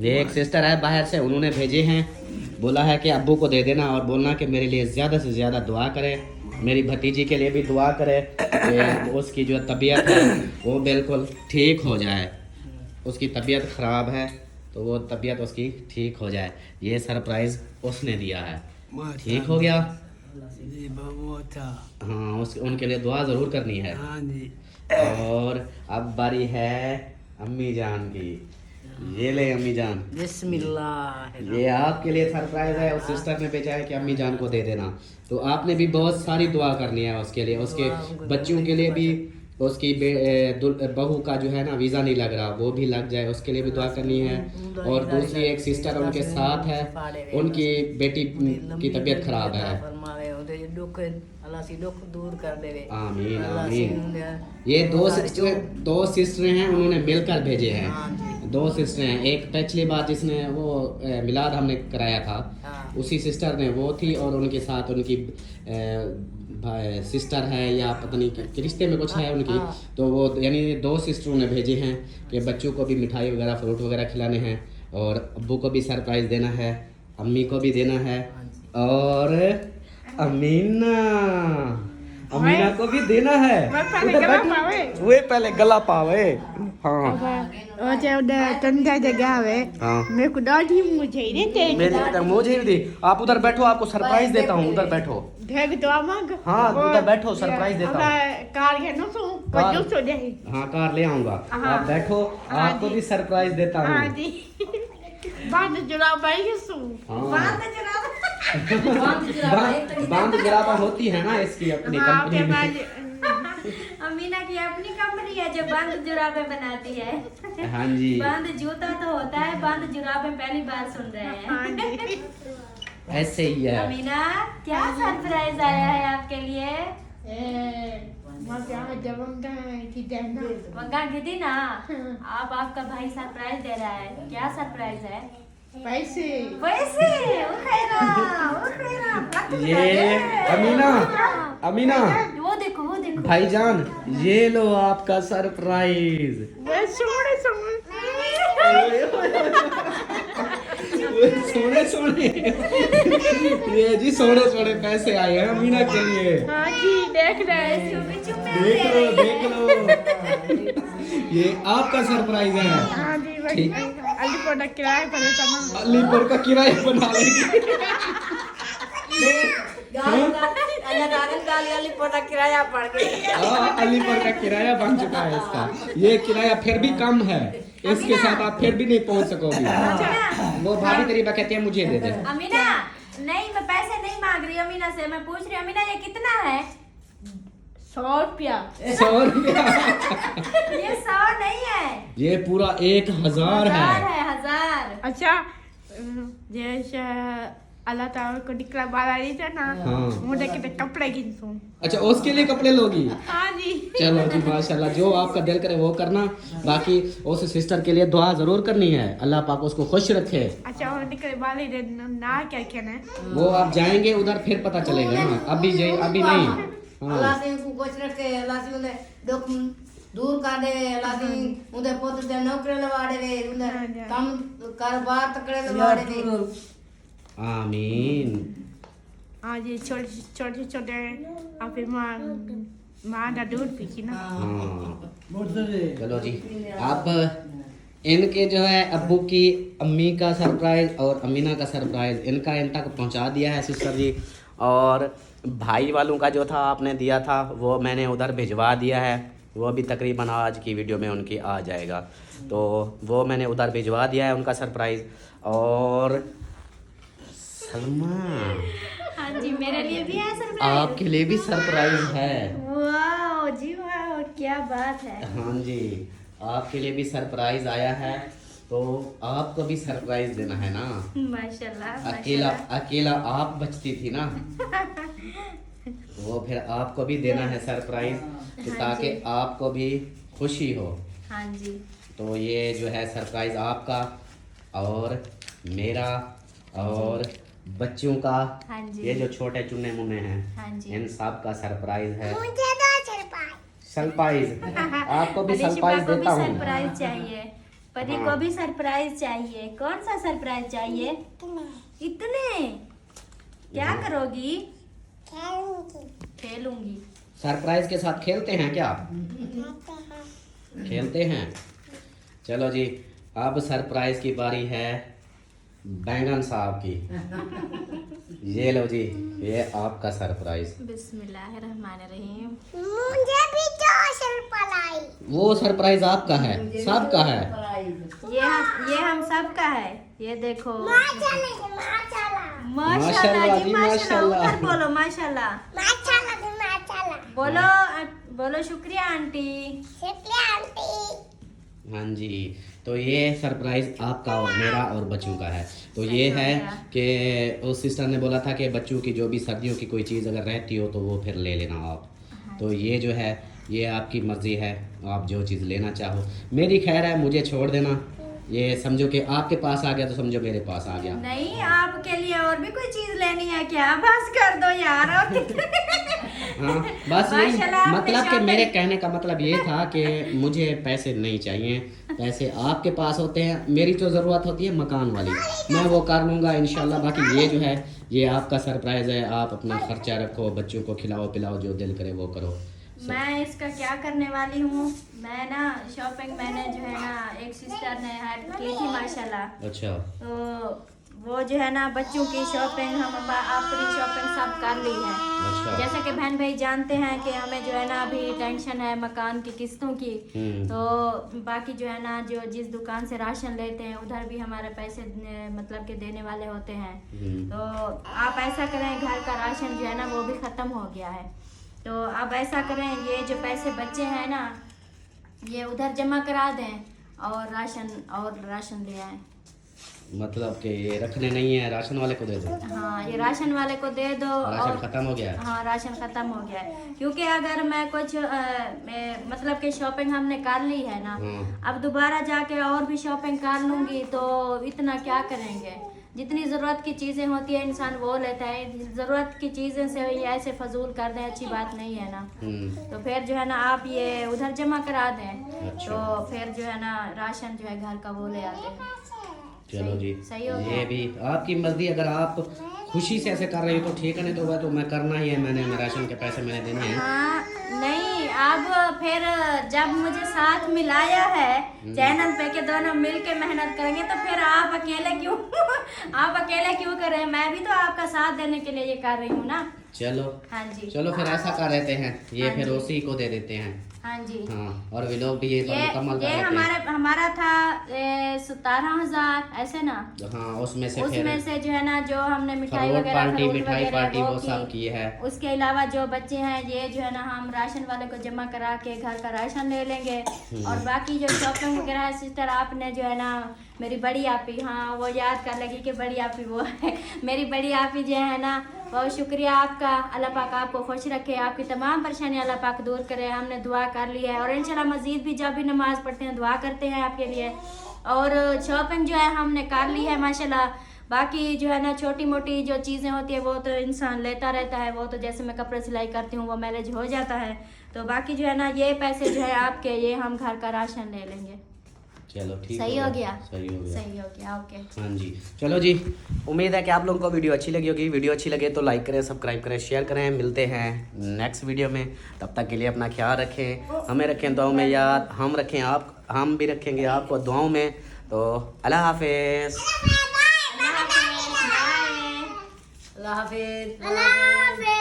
ये एक सिस्टर है बाहर से, उन्होंने भेजे हैं, बोला है कि अब्बू को दे देना और बोलना कि मेरे लिए ज़्यादा से ज़्यादा दुआ करें, मेरी भतीजी के लिए भी दुआ करें कि उसकी जो तबीयत है वो बिल्कुल ठीक हो जाए। उसकी तबीयत ख़राब है तो वो तबीयत उसकी ठीक हो जाए। ये सरप्राइज़ उसने दिया है। ठीक हो गया? हाँ, उनके लिए दुआ ज़रूर करनी है। और अब बारी है अम्मी जान की। ये ले अम्मी जान, बिस्मिल्लाह। ये आपके लिए सरप्राइज है। उस सिस्टर ने भेजा है कि अम्मी जान को दे देना। तो आपने भी बहुत सारी दुआ करनी है उसके लिए, उसके बच्चों के लिए भी। उसकी बहू का जो है ना वीज़ा नहीं लग रहा, वो भी लग जाए, उसके लिए भी दुआ करनी है। और दूसरी एक सिस्टर उनके साथ है, उनकी बेटी की तबीयत खराब है। दुख अल्लाह से दुख दूर कर देवे। आमीन अल्लाह आमीन। से ये दो सिस्टरें हैं, उन्होंने मिलकर भेजे हैं। दो सिस्टरें हैं, एक पिछली बार जिसने वो मिलाद हमने कराया था, उसी सिस्टर ने वो थी, और उनके साथ उनकी सिस्टर है या पता नहीं कि रिश्ते में कुछ है उनकी। तो वो यानी दो सिस्टरों ने भेजे हैं कि बच्चों को भी मिठाई वगैरह फ्रूट वगैरह खिलाने हैं, और अब्बू को भी सरप्राइज़ देना है, अम्मी को भी देना है, और अमीना को भी देना है। वे पहले गला पावे। हाँ और जब ठंडा जगह है, हाँ, मेरे को दादी मुझे ही देते मेरे मुझे भी दी। आप उधर बैठो, आपको सरप्राइज देता हूँ, उधर बैठो। देख तो आमग। हाँ, उधर बैठो, सरप्राइज देता हूँ। कार है ना सो कार। जो सो दे। हाँ, कार ले आऊंगा। आप बैठो, आपको भी सरप्राइज देता हाँ हूँ। जी। बांध जुड़ा भाई सो। हाँ, बांध गिरावा होती है ना इसकी अपनी कंपनी में। अमीना की अपनी कंपनी है जो बंद जुराबे बनाती है। हाँ जी, बंद जूता तो होता है, बंद जुराबे पहली बार सुन रहे हैं। ऐसे ही है। अमीना, क्या सरप्राइज आया है आपके लिए? वंगा गिदी ना, आप आपका भाई सरप्राइज दे रहा है। क्या सरप्राइज है? पैसे। पैसे? वो खैरा। ये अमीना, अमीना, वो देखो, वो देखो। भाईजान, ये लो आपका सरप्राइज। सोने सोने, ये जी सोने सोने पैसे आए हैं अमीना के लिए। हाँ जी, देख रहे हैं। देख लो, ये आपका सरप्राइज है। हाँ जी, ठीक। अलीपुर का किराया पर सामान। अलीपुर का किराया बना लेंगे। किराया पड़ गया। हाँ, अलीपुर का किराया बन चुका है इसका। ये किराया फिर भी कम है, इसके साथ आप फिर भी नहीं पहुंच सकोगी। वो भाभी तेरी कहती है मुझे दे दे। अमीना, नहीं, मैं पैसे नहीं मांग रही अमीना से, मैं पूछ रही हूँ अमीना ये कितना है? 100 रुपया। 100 रुपया? ये 100 नहीं है, ये पूरा 1000 है। 1000। अच्छा, जैसे अल्लाह ताला को निकला बाला रही था ना, हाँ। मुझे कितने कपड़े गिनसूं। अच्छा, उसके लिए कपड़े लोगी? हाँ जी। चलो जी, माशाल्लाह, जो आपका दिल करे वो करना। बाकी उस सिस्टर के लिए दुआ जरूर करनी है, अल्लाह पाक उसको खुश रखे। अच्छा, वो निकले बाले दे ना क्या कहना। वो आप जाएंगे उधर फिर पता चलेगा ना, अभी नहीं। हाँ, अल्लाह से इनको खुश रखे, अल्लाह से उन्हें दुख दूर कर दे, अल्लाह से उन्हें पुत्र दे नौकरी लगा दे, उन्हें काम कारोबार तकड़े लगा दे। आमीन। हाँ जी, छोटे आप माँ का दूध पीछी ना। हाँ, चलो जी, अब इनके जो है अब्बू की अम्मी का सरप्राइज और अमीना का सरप्राइज इनका इन तक पहुंचा दिया है सिस्टर जी। और भाई वालों का जो था आपने दिया था वो मैंने उधर भिजवा दिया है, वो भी तकरीबन आज की वीडियो में उनकी आ जाएगा। तो वो मैंने उधर भिजवा दिया है उनका सरप्राइज। और सलमा हाँ जी, मेरे लिए भी है सरप्राइज। आपके लिए भी सरप्राइज है। वाह जी वाह, क्या बात है। हाँ जी, आपके लिए भी सरप्राइज आया है, तो आपको भी सरप्राइज देना है ना। माशाल्लाह अकेला अकेला आप बचती थी ना, वो फिर आपको भी देना है सरप्राइज, तो हाँ ताकि जी। आपको भी खुशी हो। हाँ जी, तो ये जो है सरप्राइज आपका और मेरा और बच्चों का, हाँ जी। ये जो छोटे चुन्ने मुन्ने हैं, हाँ जी। इन सब का सरप्राइज है। मुझे दो सरप्राइज। सरप्राइज आपको भी अलिशिफा सरप्राइज को भी देता हूँ। सरप्राइज चाहिए, परी हाँ। को भी सरप्राइज चाहिए। कौन सा सरप्राइज चाहिए? इतने क्या करोगी? खेलूंगी। सरप्राइज के साथ खेलते हैं क्या? खेलते हैं। चलो जी, अब सरप्राइज की बारी है बैंगन साहब की। ये लो जी, ये आपका सरप्राइज। बिस्मिल्लाहिर्रहमानिर्रहीम। मुझे भी दो सरप्राइज। वो सरप्राइज आपका है, सबका है। ये हम सब का है। ये देखो माशाल्लाह। माशाल्लाह जी, माशाल्लाह। माशाल्लाह। ऊपर बोलो माशाल्लाह। माशाल्लाह। बोलो बोलो शुक्रिया आंटी। शुक्रिया आंटी। हाँ जी, तो ये सरप्राइज आपका और मेरा और बच्चों का है। तो ये है कि उस सिस्टर ने बोला था कि बच्चों की जो भी सर्दियों की कोई चीज़ अगर रहती हो तो वो फिर ले लेना आप। तो ये जो है ये आपकी मर्ज़ी है, आप जो चीज़ लेना चाहो। मेरी खैर है, मुझे छोड़ देना। ये समझो कि आपके पास आ गया तो समझो मेरे पास आ गया। नहीं, आपके लिए और भी कोई चीज लेनी है क्या? बस कर दो यार। और हाँ, बस यही माशाल्लाह, आपने मतलब कि शॉपिंग- मेरे कहने का मतलब ये था कि मुझे पैसे नहीं चाहिए, पैसे आपके पास होते हैं। मेरी जो ज़रूरत होती है मकान वाली, मैं वो कर लूँगा इंशाल्लाह। बाकी ये जो है ये आपका सरप्राइज़ है, आप अपना खर्चा रखो, बच्चों को खिलाओ पिलाओ, जो दिल करे वो करो। मैं इसका क्या करने वाली हूँ, मैं ना शॉपिंग मैंने जो है ना एक सिस्टर ने हेल्प की थी माशाल्लाह। अच्छा, तो वो जो है ना बच्चों की शॉपिंग हम अपनी शॉपिंग सब कर ली है। अच्छा। जैसे कि बहन भाई जानते हैं कि हमें जो है ना अभी टेंशन है मकान की किस्तों की। तो बाकी जो है ना जो जिस दुकान से राशन लेते हैं उधर भी हमारे पैसे मतलब के देने वाले होते हैं। तो आप ऐसा करें, घर का राशन जो है ना वो भी ख़त्म हो गया है। तो आप ऐसा करें, ये जो पैसे बचे हैं ना ये उधर जमा करा दें और राशन ले आएं। मतलब कि ये रखने नहीं है, राशन वाले को दे दो। हाँ, ये राशन वाले को दे दो। राशन और खत्म हो गया है। हाँ, राशन खत्म हो गया है, क्योंकि अगर मैं कुछ मतलब कि शॉपिंग हमने कर ली है ना, अब दोबारा जाके और भी शॉपिंग कर लूंगी तो इतना क्या करेंगे। जितनी ज़रूरत की चीज़ें होती है इंसान वो लेता है, ज़रूरत की चीज़ें से ये ऐसे फजूल कर दें अच्छी बात नहीं है ना। तो फिर जो है ना आप ये उधर जमा करा दें। अच्छा। तो फिर जो है ना राशन जो है घर का वो ले आते हैं। चलो जी, सही हो ये गया। भी आपकी मर्जी, अगर आप खुशी से ऐसे कर रही हो तो ठीक है, नहीं तो वह तो मैं करना ही है, मैंने राशन के पैसे मैंने देने हैं। हाँ, नहीं, अब फिर जब मुझे साथ मिलाया है चैनल पे के दोनों मिल के मेहनत करेंगे तो फिर आप अकेले क्यों आप अकेले क्यों करें? मैं भी तो आपका साथ देने के लिए ये कर रही हूँ ना। चलो हाँ जी, चलो फिर ऐसा कर देते हैं, ये हाँ फिर जी। उसी को दे देते हैं। हाँ जी। हाँ, और व्लॉग भी ये मुकम्मल कर ये देते हैं। हमारा था 17,000 ऐसे ना। हाँ, उसमें से फिर उसमें से जो है ना जो हमने मिठाई फरूट वगैरह पार्टी, फ्रूट मिठाई वगैरह पार्टी वो की। सब की है। उसके अलावा जो बच्चे हैं ये जो है ना हम राशन वाले को जमा करा के घर का राशन ले लेंगे। और बाकी जो शॉपिंग वगैरह है सिस्टर आपने जो है ना मेरी बड़ी आपी, हाँ वो याद कर लगी कि बड़ी आपी वो है मेरी बड़ी आपी जो है ना, बहुत शुक्रिया आपका। अल्लाह पाक आपको खुश रखे, आपकी तमाम परेशानियां अल्लाह पाक दूर करे। हमने दुआ कर ली है और इंशाल्लाह मजीद भी जब भी नमाज पढ़ते हैं दुआ करते हैं आपके लिए। और शॉपिंग जो है हमने कर ली है माशाल्लाह। बाकी जो है ना छोटी मोटी जो चीज़ें होती है वो तो इंसान लेता रहता है, वो तो जैसे मैं कपड़े सिलाई करती हूँ वो मैनेज हो जाता है। तो बाकी जो है ना ये पैसे जो है आपके, ये हम घर का राशन ले लेंगे। चलो ठीक सही हो गया? सही हो गया। सही हो गया, ओके। हाँ जी, चलो जी, उम्मीद है कि आप लोगों को वीडियो अच्छी लगी होगी। वीडियो अच्छी लगे तो लाइक करें, सब्सक्राइब करें, शेयर करें। मिलते हैं नेक्स्ट वीडियो में, तब तक के लिए अपना ख्याल रखें, हमें रखें दुआओं में याद, हम रखें आप हम भी रखेंगे आपको दुआओं में। तो अल्लाह हाफिज़। अल्लाह हाफिज। अल्लाह हाफिज़।